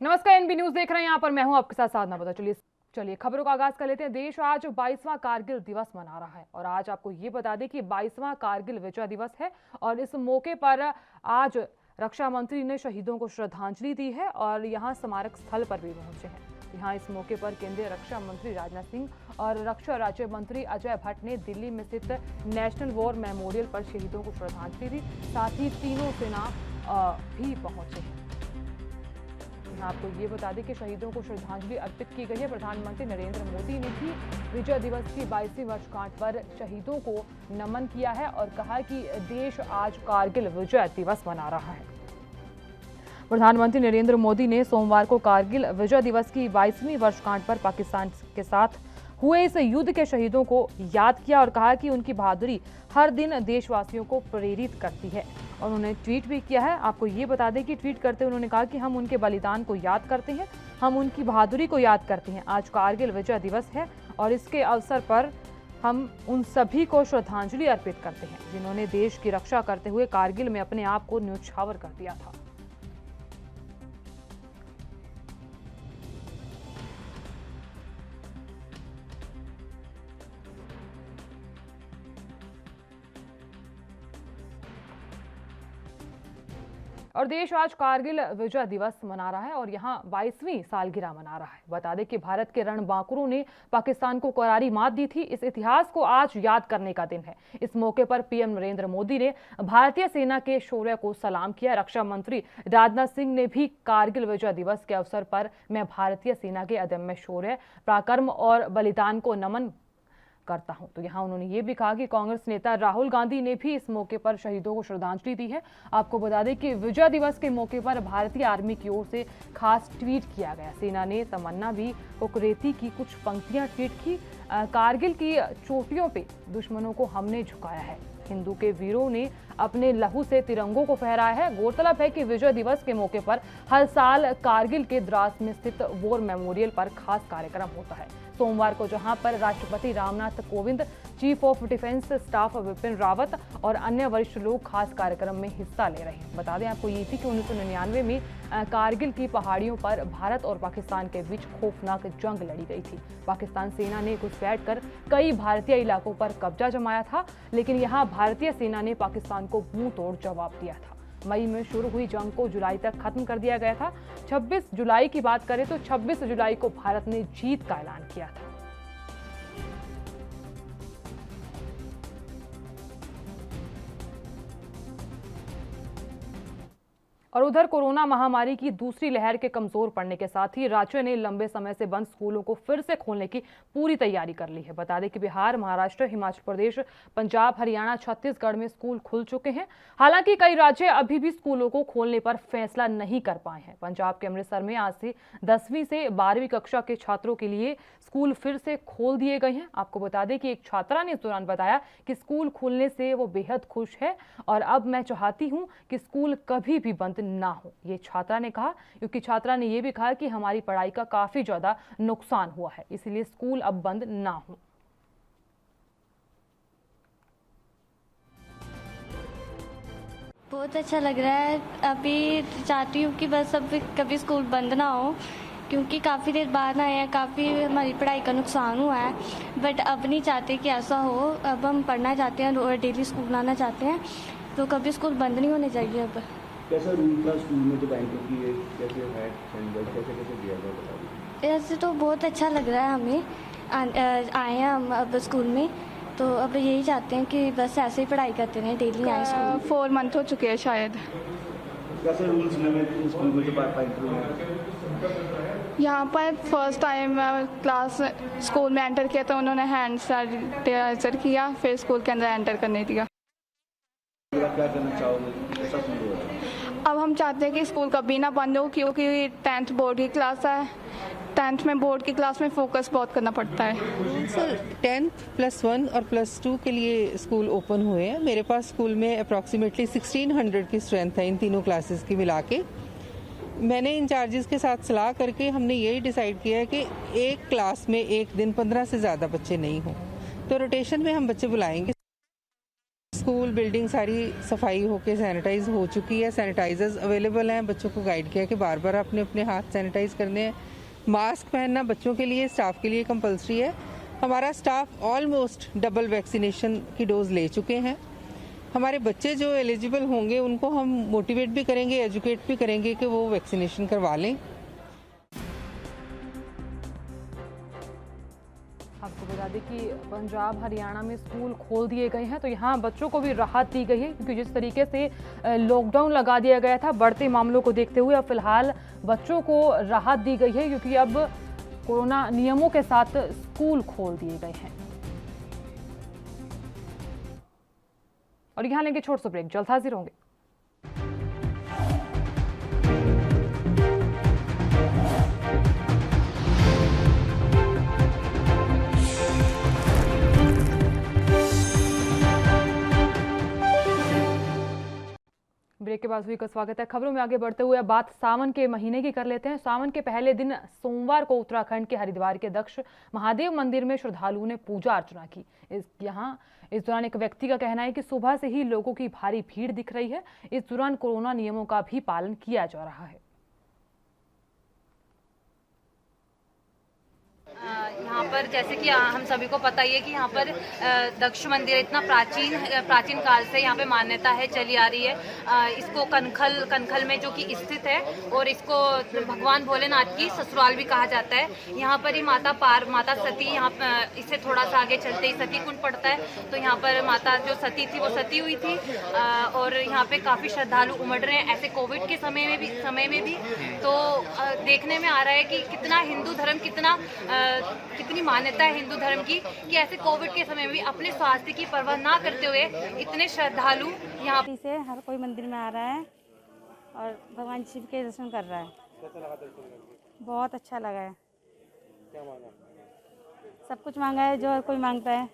नमस्कार, NB news देख रहे हैं। यहाँ पर मैं हूं आपके साथ साधना बता। चलिए खबरों का आगाज कर लेते हैं। देश आज 22वां कारगिल दिवस मना रहा है और आज आपको ये बता दें कि 22वां कारगिल विजय दिवस है और इस मौके पर आज रक्षा मंत्री ने शहीदों को श्रद्धांजलि दी है और यहाँ स्मारक स्थल पर भी पहुंचे हैं। यहाँ इस मौके पर केंद्रीय रक्षा मंत्री राजनाथ सिंह और रक्षा राज्य मंत्री अजय भट्ट ने दिल्ली में स्थित नेशनल वॉर मेमोरियल पर शहीदों को श्रद्धांजलि दी। साथ ही तीनों सेना भी पहुंचे हैं। आपको ये बता दें कि शहीदों को श्रद्धांजलि अर्पित की गई है। प्रधानमंत्री नरेंद्र मोदी ने भी विजय दिवस की 22वीं वर्षगांठ पर शहीदों को नमन किया है और कहा कि देश आज कारगिल विजय दिवस मना रहा है। प्रधानमंत्री नरेंद्र मोदी ने सोमवार को कारगिल विजय दिवस की 22वीं वर्षगांठ पर पाकिस्तान के साथ हुए इस युद्ध के शहीदों को याद किया और कहा कि उनकी बहादुरी हर दिन देशवासियों को प्रेरित करती है। और उन्होंने ट्वीट भी किया है। आपको ये बता दें कि ट्वीट करते हुए उन्होंने कहा कि हम उनके बलिदान को याद करते हैं, हम उनकी बहादुरी को याद करते हैं। आज कारगिल विजय दिवस है और इसके अवसर पर हम उन सभी को श्रद्धांजलि अर्पित करते हैं जिन्होंने देश की रक्षा करते हुए कारगिल में अपने आप को न्यौछावर कर दिया था। और देश आज कारगिल विजय दिवस मना रहा है और यहाँ 22वीं सालगिरह मना रहा है। बता दें कि भारत के रणबांकुरों ने पाकिस्तान को करारी मात दी थी। इस इतिहास को आज याद करने का दिन है। इस मौके पर पीएम नरेंद्र मोदी ने भारतीय सेना के शौर्य को सलाम किया। रक्षा मंत्री राजनाथ सिंह ने भी कारगिल विजय दिवस के अवसर पर मैं भारतीय सेना के अदम्य शौर्य, पराक्रम और बलिदान को नमन करता हूं। तो यहाँ उन्होंने ये भी कहा कि कांग्रेस नेता राहुल गांधी ने भी इस मौके पर शहीदों को श्रद्धांजलि दी है। आपको बता दें कि विजय दिवस के मौके पर भारतीय आर्मी की ओर से खास ट्वीट किया गया। सेना ने तमन्ना भी कुकरेती की कुछ पंक्तियां ट्वीट की। कारगिल की चोटियों पे दुश्मनों को हमने झुकाया है, हिंदू के वीरों ने अपने लहू से तिरंगों को फहराया है। गौरतलब है कि विजय दिवस के मौके पर हर साल कारगिल के द्रास में स्थित वॉर मेमोरियल पर खास कार्यक्रम होता है। सोमवार को जहां पर राष्ट्रपति Ramnath Kovind, chief of defence staff Vipin Rawat और अन्य वरिष्ठ लोग खास कार्यक्रम में हिस्सा ले रहे हैं। बता दें आपको ये थी कि 1999 में कारगिल की पहाड़ियों पर भारत और पाकिस्तान के बीच खौफनाक जंग लड़ी गई थी। पाकिस्तान सेना ने घुसपैठ कर कई भारतीय इलाकों पर कब्जा जमाया था, लेकिन यहाँ भारतीय सेना ने पाकिस्तान को मुंह तोड़ जवाब दिया था। मई में शुरू हुई जंग को जुलाई तक खत्म कर दिया गया था। 26 जुलाई की बात करें तो 26 जुलाई को भारत ने जीत का ऐलान किया था। और उधर कोरोना महामारी की दूसरी लहर के कमजोर पड़ने के साथ ही राज्य ने लंबे समय से बंद स्कूलों को फिर से खोलने की पूरी तैयारी कर ली है। बता दें कि बिहार, महाराष्ट्र, हिमाचल प्रदेश, पंजाब, हरियाणा, छत्तीसगढ़ में स्कूल खुल चुके हैं। हालांकि कई राज्य अभी भी स्कूलों को खोलने पर फैसला नहीं कर पाए हैं। पंजाब के अमृतसर में आज से 10वीं से 12वीं कक्षा के छात्रों के लिए स्कूल फिर से खोल दिए गए हैं। आपको बता दें कि एक छात्रा ने इस दौरान बताया कि स्कूल खुलने से वो बेहद खुश है और अब मैं चाहती हूं कि स्कूल कभी भी बंद ना हो, ये छात्रा ने कहा। क्योंकि छात्रा ने यह भी कहा कि हमारी पढ़ाई का काफी ज्यादा नुकसान हुआ है, इसलिए स्कूल अब बंद ना हो। बहुत अच्छा लग रहा है। अभी चाहती हूँ कि बस अब कभी स्कूल बंद ना हो, क्योंकि काफ़ी देर बाद आए हैं, काफ़ी हमारी पढ़ाई का नुकसान हुआ है। बट अब नहीं चाहते कि ऐसा हो। अब हम पढ़ना चाहते हैं और डेली स्कूल आना चाहते हैं, तो कभी स्कूल बंद नहीं होने चाहिए। अब कैसा रूल था स्कूल में जब एंटर किए, कैसे है कैसे दिया गया? ऐसे तो बहुत अच्छा लग रहा है हमें। आए हैं हम अब स्कूल में, तो अब यही चाहते हैं कि बस ऐसे ही पढ़ाई करते रहें, डेली आए स्कूल। 4 मंथ हो चुके हैं शायद। कैसे रूल्स में स्कूल में जब आप एंटर हुए? यहाँ पर फर्स्ट टाइम क्लास स्कूल में एंटर किया तो उन्होंने हैंड सैनिटाइजर किया, फिर स्कूल के अंदर एंटर करने दिया। क्या करना चाहोगे, कैसा फील हो रहा है? अब हम चाहते हैं कि स्कूल कभी ना बंद हो, क्योंकि 10th बोर्ड की क्लास है। 10th में बोर्ड की क्लास में फोकस बहुत करना पड़ता है। सर 10th +1 और +2 के लिए स्कूल ओपन हुए हैं। मेरे पास स्कूल में अप्रॉक्सीमेटली 1600 की स्ट्रेंथ है इन तीनों क्लासेस की मिला के। मैंने इंचार्जेस के साथ सलाह करके हमने यही डिसाइड किया है कि एक क्लास में एक दिन 15 से ज़्यादा बच्चे नहीं हों, तो रोटेशन में हम बच्चे बुलाएंगे। स्कूल बिल्डिंग सारी सफाई होके सैनिटाइज हो चुकी है। सैनिटाइजर्स अवेलेबल हैं। बच्चों को गाइड किया कि बार बार अपने अपने हाथ सैनिटाइज करने हैं। मास्क पहनना बच्चों के लिए, स्टाफ के लिए कंपलसरी है। हमारा स्टाफ ऑलमोस्ट डबल वैक्सीनेशन की डोज ले चुके हैं। हमारे बच्चे जो एलिजिबल होंगे उनको हम मोटिवेट भी करेंगे, एजुकेट भी करेंगे कि वो वैक्सीनेशन करवा लें। आपको बता दें कि पंजाब हरियाणा में स्कूल खोल दिए गए हैं, तो यहाँ बच्चों को भी राहत दी गई है, क्योंकि जिस तरीके से लॉकडाउन लगा दिया गया था, बढ़ते मामलों को देखते हुए अब फिलहाल बच्चों को राहत दी गई है, क्योंकि अब कोरोना नियमों के साथ स्कूल खोल दिए गए हैं। और यहाँ लेंगे छोटे से ब्रेक, जल्द हाजिर होंगे। ब्रेक के बाद हुई का स्वागत है। खबरों में आगे बढ़ते हुए अब बात सावन के महीने की कर लेते हैं। सावन के पहले दिन सोमवार को उत्तराखंड के हरिद्वार के दक्ष महादेव मंदिर में श्रद्धालुओं ने पूजा अर्चना की। इस दौरान एक व्यक्ति का कहना है कि सुबह से ही लोगों की भारी भीड़ दिख रही है। इस दौरान कोरोना नियमों का भी पालन किया जा रहा है। यहाँ पर जैसे कि हम सभी को पता ही है कि यहाँ पर दक्ष मंदिर इतना प्राचीन काल से यहाँ पे मान्यता है, चली आ रही है। इसको कनखल में जो कि स्थित है, और इसको भगवान भोलेनाथ की ससुराल भी कहा जाता है। यहाँ पर ही माता सती, यहाँ इससे थोड़ा सा आगे चलते ही सती कुंड पड़ता है, तो यहाँ पर माता जो सती थी वो सती हुई थी। और यहाँ पे काफी श्रद्धालु उमड़ रहे हैं, ऐसे कोविड के समय में भी। तो देखने में आ रहा है कि कितना हिंदू धर्म कितनी मान्यता है हिंदू धर्म की, कि ऐसे कोविड के समय में भी अपने स्वास्थ्य की परवाह ना करते हुए इतने श्रद्धालु यहाँ से हर कोई मंदिर में आ रहा है और भगवान शिव के दर्शन कर रहा है। कैसा लगा दर्शन करके? बहुत अच्छा लगा है। क्या मांगा? सब कुछ मांगा है जो हर कोई मांगता है,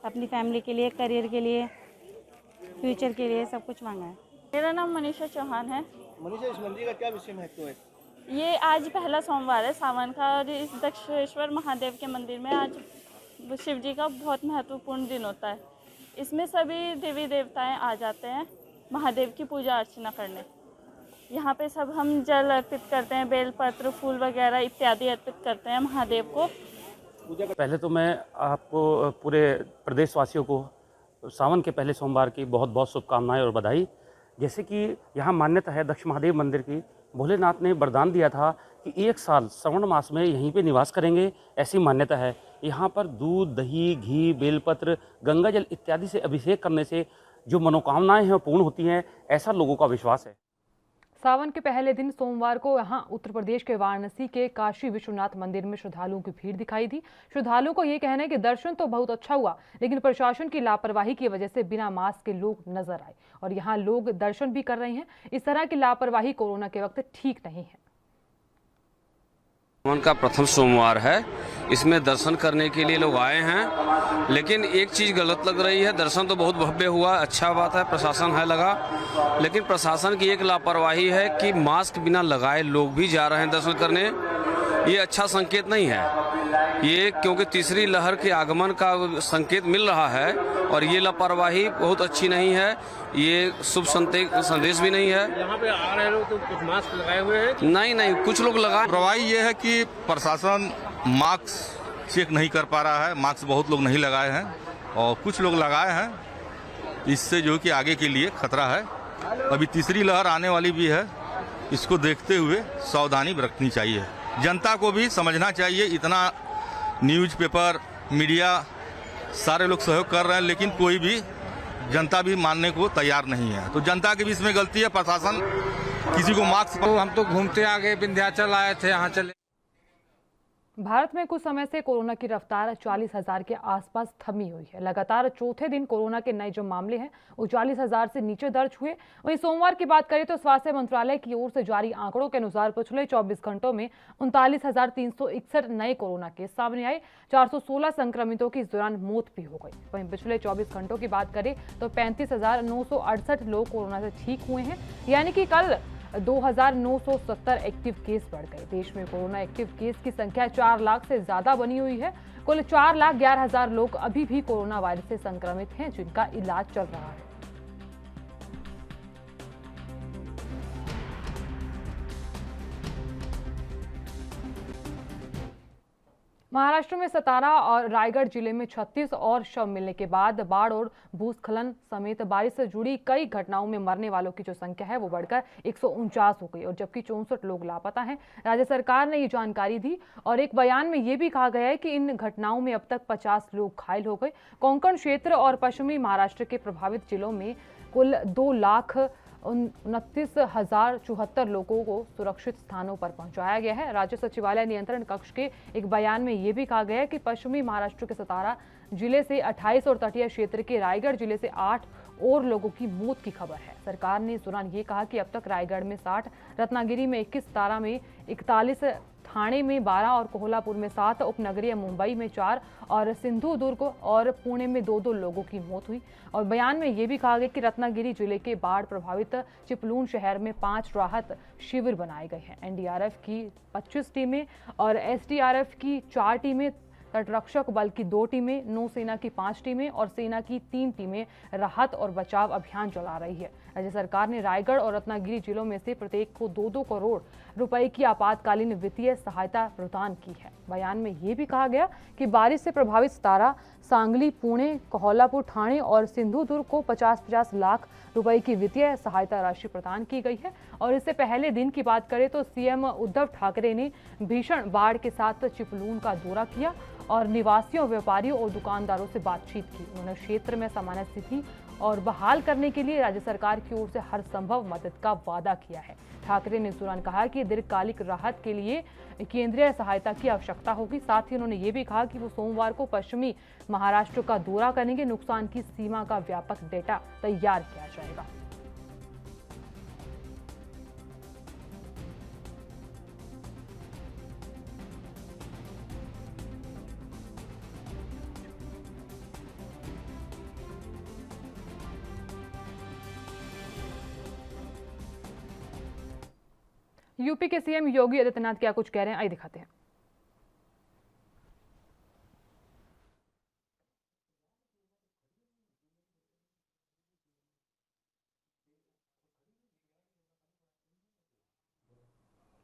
अपनी फैमिली के लिए, करियर के लिए, फ्यूचर के लिए, सब कुछ मांगा है। मेरा नाम मनीषा चौहान है। मनीषा, इस मंदिर का क्या विषय महत्व है? ये आज पहला सोमवार है सावन का, और इस दक्षेश्वर महादेव के मंदिर में आज शिव जी का बहुत महत्वपूर्ण दिन होता है। इसमें सभी देवी देवताएं आ जाते हैं महादेव की पूजा अर्चना करने। यहाँ पे सब हम जल अर्पित करते हैं, बेलपत्र, फूल वगैरह इत्यादि अर्पित करते हैं महादेव को। पहले तो मैं आपको पूरे प्रदेशवासियों को सावन के पहले सोमवार की बहुत बहुत शुभकामनाएं और बधाई। जैसे कि यहाँ मान्यता है दक्ष महादेव मंदिर की, भोलेनाथ ने वरदान दिया था कि 1 साल श्रावण मास में यहीं पे निवास करेंगे, ऐसी मान्यता है। यहाँ पर दूध, दही, घी, बेलपत्र, गंगा जल इत्यादि से अभिषेक करने से जो मनोकामनाएं हैं वो पूर्ण होती हैं, ऐसा लोगों का विश्वास है। सावन के पहले दिन सोमवार को यहां उत्तर प्रदेश के वाराणसी के काशी विश्वनाथ मंदिर में श्रद्धालुओं की भीड़ दिखाई दी। श्रद्धालुओं को ये कहना है कि दर्शन तो बहुत अच्छा हुआ, लेकिन प्रशासन की लापरवाही की वजह से बिना मास्क के लोग नजर आए, और यहां लोग दर्शन भी कर रहे हैं। इस तरह की लापरवाही कोरोना के वक्त ठीक नहीं है। सावन का प्रथम सोमवार है, इसमें दर्शन करने के लिए लोग आए हैं, लेकिन एक चीज़ गलत लग रही है। दर्शन तो बहुत भव्य हुआ, अच्छा बात है, प्रशासन है लगा, लेकिन प्रशासन की एक लापरवाही है कि मास्क बिना लगाए लोग भी जा रहे हैं दर्शन करने। ये अच्छा संकेत नहीं है ये, क्योंकि तीसरी लहर के आगमन का संकेत मिल रहा है, और ये लापरवाही बहुत अच्छी नहीं है, ये शुभ संदेश भी नहीं है। यहाँ पे आ रहे लोग तो कुछ मास्क लगाए हुए हैं? नहीं, कुछ लोग लगाए। लापरवाही ये है कि प्रशासन मास्क चेक नहीं कर पा रहा है। मास्क बहुत लोग नहीं लगाए हैं और कुछ लोग लगाए हैं, इससे जो कि आगे के लिए खतरा है। अभी तीसरी लहर आने वाली भी है, इसको देखते हुए सावधानी बरतनी चाहिए। जनता को भी समझना चाहिए, इतना न्यूज़पेपर, मीडिया सारे लोग सहयोग कर रहे हैं, लेकिन कोई भी जनता भी मानने को तैयार नहीं है। तो जनता की भी इसमें गलती है, प्रशासन किसी को मास्क। हम तो घूमते आगे विंध्याचल आए थे, यहाँ चले। भारत में कुछ समय से कोरोना की रफ्तार 40,000 के आसपास थमी हुई है। लगातार चौथे दिन कोरोना के नए जो मामले हैं वो 40,000 से नीचे दर्ज हुए। वहीं सोमवार की बात करें तो स्वास्थ्य मंत्रालय की ओर से जारी आंकड़ों के अनुसार पिछले 24 घंटों में 39,361 नए कोरोना केस सामने आए। 416 संक्रमितों की इस दौरान मौत भी हो गई। वहीं पिछले 24 घंटों की बात करें तो 35,968 लोग कोरोना से ठीक हुए हैं, यानी कि कल 2970 एक्टिव केस बढ़ गए। देश में कोरोना एक्टिव केस की संख्या 4 लाख से ज्यादा बनी हुई है। कुल 4,11,000 लोग अभी भी कोरोना वायरस से संक्रमित हैं, जिनका इलाज चल रहा है। महाराष्ट्र में सतारा और रायगढ़ जिले में 36 और शव मिलने के बाद बाढ़ और भूस्खलन समेत बारिश से जुड़ी कई घटनाओं में मरने वालों की जो संख्या है वो बढ़कर 149 हो गई और जबकि 64 लोग लापता हैं। राज्य सरकार ने ये जानकारी दी और एक बयान में ये भी कहा गया है कि इन घटनाओं में अब तक 50 लोग घायल हो गए। कोंकण क्षेत्र और पश्चिमी महाराष्ट्र के प्रभावित जिलों में कुल 2,29,074 लोगों को सुरक्षित स्थानों पर पहुंचाया गया है। राज्य सचिवालय नियंत्रण कक्ष के एक बयान में यह भी कहा गया है कि पश्चिमी महाराष्ट्र के सतारा जिले से 28 और तटीय क्षेत्र के रायगढ़ जिले से 8 और लोगों की मौत की खबर है। सरकार ने इस दौरान ये कहा कि अब तक रायगढ़ में 60, रत्नागिरी में 21, सतारा में 41, ठाणे में 12 और कोल्हापुर में 7, उपनगरीय मुंबई में 4 और सिंधुदुर्ग और पुणे में 2-2 लोगों की मौत हुई। और बयान में यह भी कहा गया कि रत्नागिरी जिले के बाढ़ प्रभावित चिपलून शहर में 5 राहत शिविर बनाए गए हैं। एनडीआरएफ की 25 टीमें और एसडीआरएफ की 4 टीमें, तटरक्षक बल की 2 टीमें, नौसेना की 5 टीमें और सेना की 3 टीमें राहत और बचाव अभियान चला रही है। राज्य सरकार ने रायगढ़ और रत्नागिरी जिलों में से प्रत्येक को 2-2 करोड़ रुपए की आपातकालीन वित्तीय सहायता प्रदान की है। बयान में ये भी कहा गया कि बारिश से प्रभावित सतारा, सांगली, पुणे, कोल्हापुर, ठाणे और सिंधुदुर्ग को 50-50 लाख रुपए की वित्तीय सहायता राशि प्रदान की गई है। और इससे पहले दिन की बात करें तो सीएम उद्धव ठाकरे ने भीषण बाढ़ के साथ चिपलून का दौरा किया और निवासियों, व्यापारियों और दुकानदारों से बातचीत की। उन्होंने क्षेत्र में सामान्य स्थिति और बहाल करने के लिए राज्य सरकार की ओर से हर संभव मदद का वादा किया है। ठाकरे ने इस दौरान कहा कि दीर्घकालिक राहत के लिए केंद्रीय सहायता की आवश्यकता होगी। साथ ही उन्होंने ये भी कहा कि वो सोमवार को पश्चिमी महाराष्ट्र का दौरा करेंगे। नुकसान की सीमा का व्यापक डेटा तैयार किया जाएगा। यूपी के सीएम योगी आदित्यनाथ क्या कुछ कह रहे हैं, आइए दिखाते हैं।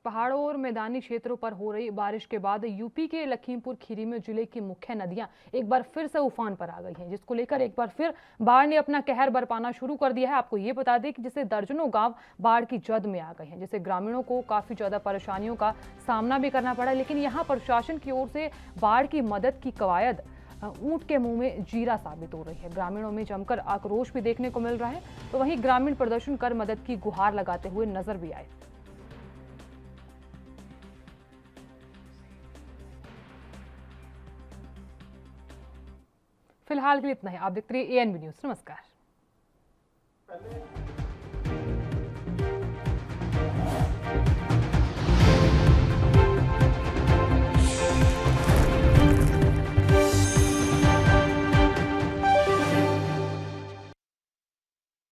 पहाड़ों और मैदानी क्षेत्रों पर हो रही बारिश के बाद यूपी के लखीमपुर खीरी में जिले की मुख्य नदियां एक बार फिर से उफान पर आ गई हैं, जिसको लेकर एक बार फिर बाढ़ ने अपना कहर बरपाना शुरू कर दिया है। आपको ये बता दें कि जिससे दर्जनों गांव बाढ़ की जद में आ गए हैं, जिससे ग्रामीणों को काफी ज्यादा परेशानियों का सामना भी करना पड़ा। लेकिन यहाँ प्रशासन की ओर से बाढ़ की मदद की कवायद ऊंट के मुंह में जीरा साबित हो रही है। ग्रामीणों में जमकर आक्रोश भी देखने को मिल रहा है, तो वहीं ग्रामीण प्रदर्शन कर मदद की गुहार लगाते हुए नजर भी आए। फिलहाल के लिए इतना ही। आप देखते रहिए ANB न्यूज़। नमस्कार।